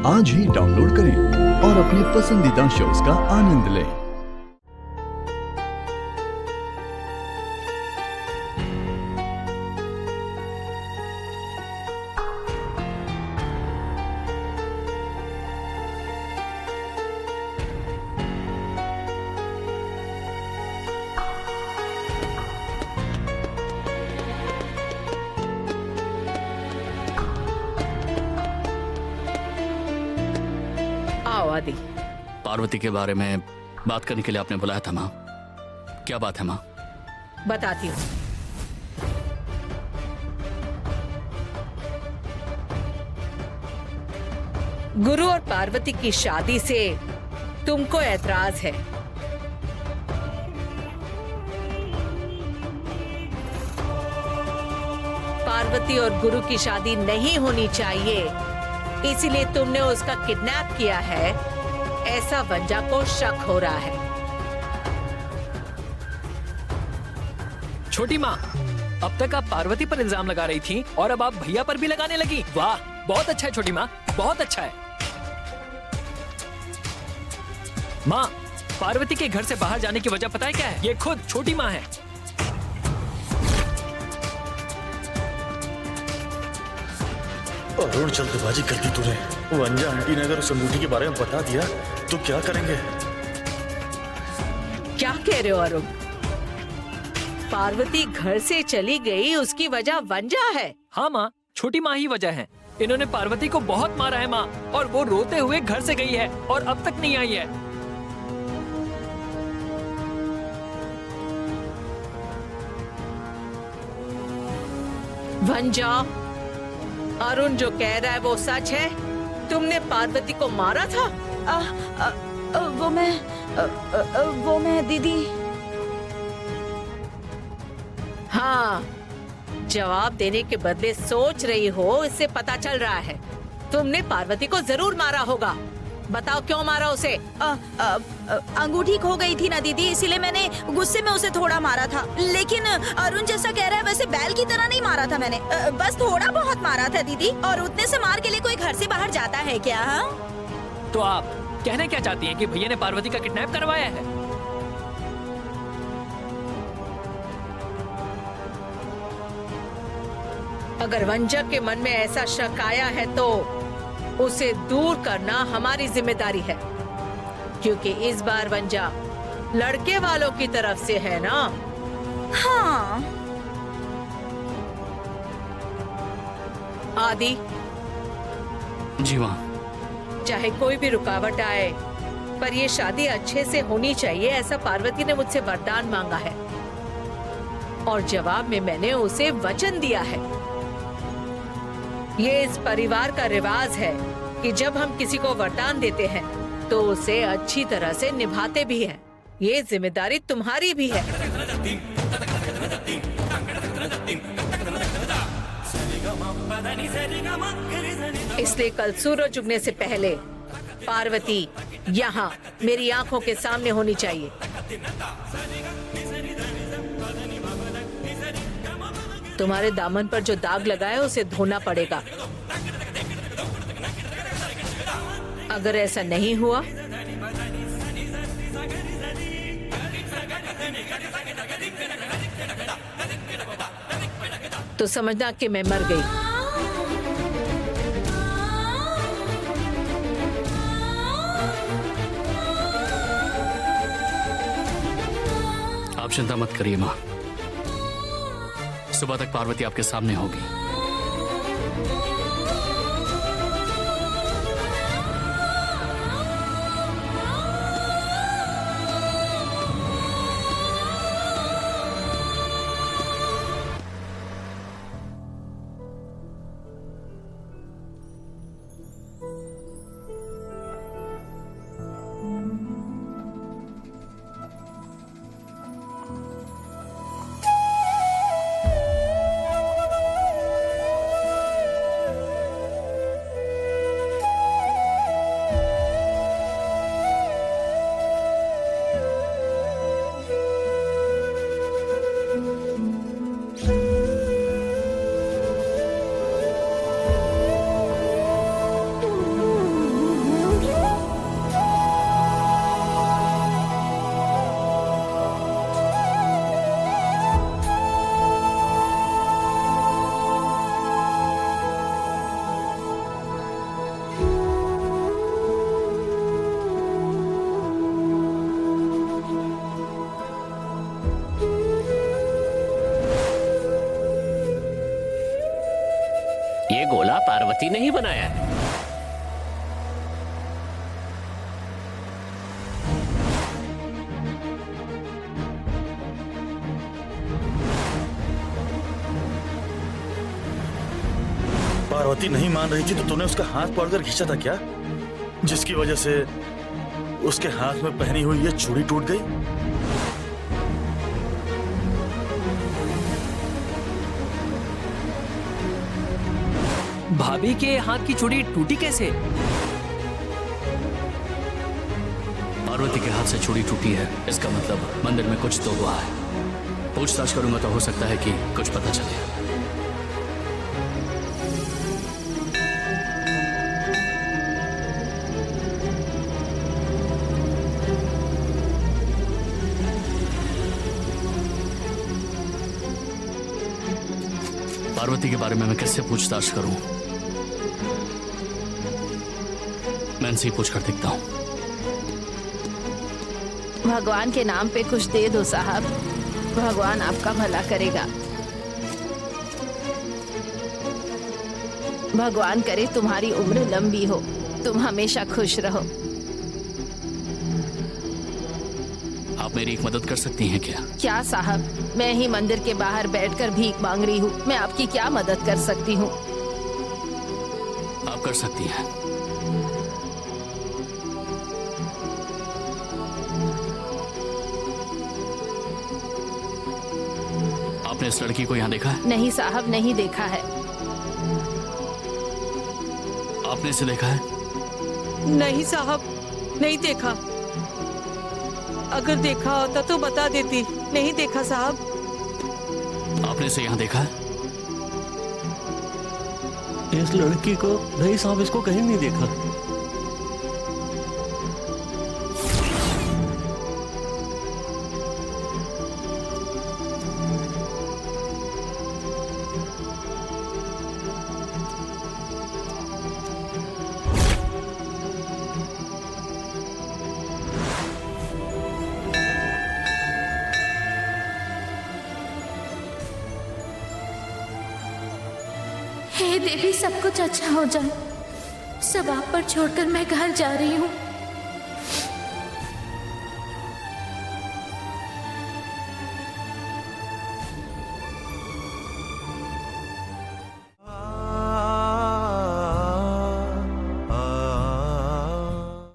आज ही डाउनलोड करें और अपने पसंदीदा शोज का आनंद लें। आदि, पार्वती के बारे में बात करने के लिए आपने बुलाया था माँ। क्या बात है माँ? बताती हूँ। गुरु और पार्वती की शादी से तुमको ऐतराज है। पार्वती और गुरु की शादी नहीं होनी चाहिए, इसीलिए तुमने उसका किडनैप किया है, ऐसा वंजा को शक हो रहा है। छोटी माँ, अब तक आप पार्वती पर इल्जाम लगा रही थी और अब आप भैया पर भी लगाने लगी। वाह, बहुत अच्छा है छोटी माँ, बहुत अच्छा है। माँ, पार्वती के घर से बाहर जाने की वजह पता है क्या है? ये खुद छोटी माँ है। अरुण, जल्दबाजी कर दी तूने। वंजा आंटी ने अगर उस अंगूठी के बारे में बता दिया तो क्या करेंगे? क्या कह रहे हो अरुण? पार्वती घर से चली गई, उसकी वजह वंजा है। हाँ माँ, छोटी माँ ही वजह है। इन्होंने पार्वती को बहुत मारा है माँ, और वो रोते हुए घर से गई है और अब तक नहीं आई है। वंजा, अरुण जो कह रहा है वो सच है? तुमने पार्वती को मारा था? वो मैं दीदी। हाँ, जवाब देने के बदले सोच रही हो, इससे पता चल रहा है। तुमने पार्वती को जरूर मारा होगा। बताओ क्यों मारा उसे? अंगूठी खो गई थी ना दीदी, इसीलिए मैंने गुस्से में उसे थोड़ा मारा था। लेकिन अरुण जैसा कह रहा है वैसे बैल की तरह नहीं मारा था मैंने, बस थोड़ा बहुत मारा था दीदी। और उतने से मार के लिए कोई घर से बाहर जाता है क्या? हाँ? तो आप कहना क्या चाहती हैं कि भैया ने पार्वती का किडनैप करवाया है? अगर वंजा के मन में ऐसा शक आया है तो उसे दूर करना हमारी जिम्मेदारी है, क्योंकि इस बार वंजा लड़के वालों की तरफ से है ना? हाँ। आदि, जी माँ। चाहे कोई भी रुकावट आए, पर ये शादी अच्छे से होनी चाहिए, ऐसा पार्वती ने मुझसे वरदान मांगा है और जवाब में मैंने उसे वचन दिया है। ये इस परिवार का रिवाज है कि जब हम किसी को वरदान देते हैं तो उसे अच्छी तरह से निभाते भी हैं। ये जिम्मेदारी तुम्हारी भी है। इसलिए कल सूरज उगने से पहले पार्वती यहाँ मेरी आंखों के सामने होनी चाहिए। तुम्हारे दामन पर जो दाग लगा है उसे धोना पड़ेगा। अगर ऐसा नहीं हुआ तो समझना कि मैं मर गई। आप चिंता मत करिए माँ, सुबह तक पार्वती आपके सामने होगी। पार्वती ने ही बनाया है। पार्वती नहीं मान रही थी तो तूने उसका हाथ पकड़कर खींचा था क्या, जिसकी वजह से उसके हाथ में पहनी हुई ये चूड़ी टूट गई? भाभी के हाथ की चूड़ी टूटी कैसे? पार्वती के हाथ से चूड़ी टूटी है, इसका मतलब मंदिर में कुछ तो हुआ है। पूछताछ करूंगा तो हो सकता है कि कुछ पता चले। पार्वती के बारे में मैं किससे पूछताछ करूं? मैं इनसे ही पूछ कर देखता हूं। भगवान के नाम पे कुछ दे दो साहब, भगवान आपका भला करेगा। भगवान करे तुम्हारी उम्र लंबी हो, तुम हमेशा खुश रहो। आप मेरी एक मदद कर सकती हैं क्या? क्या साहब, मैं ही मंदिर के बाहर बैठकर भीख मांग रही हूँ, मैं आपकी क्या मदद कर सकती हूँ? आप कर सकती हैं। आपने इस लड़की को यहाँ देखा है? नहीं साहब, नहीं देखा है। आपने इसे देखा है? नहीं साहब, नहीं देखा। अगर देखा होता तो बता देती। नहीं देखा साहब। आपने इसे यहाँ देखा है? इस लड़की को नहीं साहब, इसको कहीं नहीं देखा। हे देवी, सब कुछ अच्छा हो जाए। सब आप पर छोड़कर मैं घर जा रही हूँ।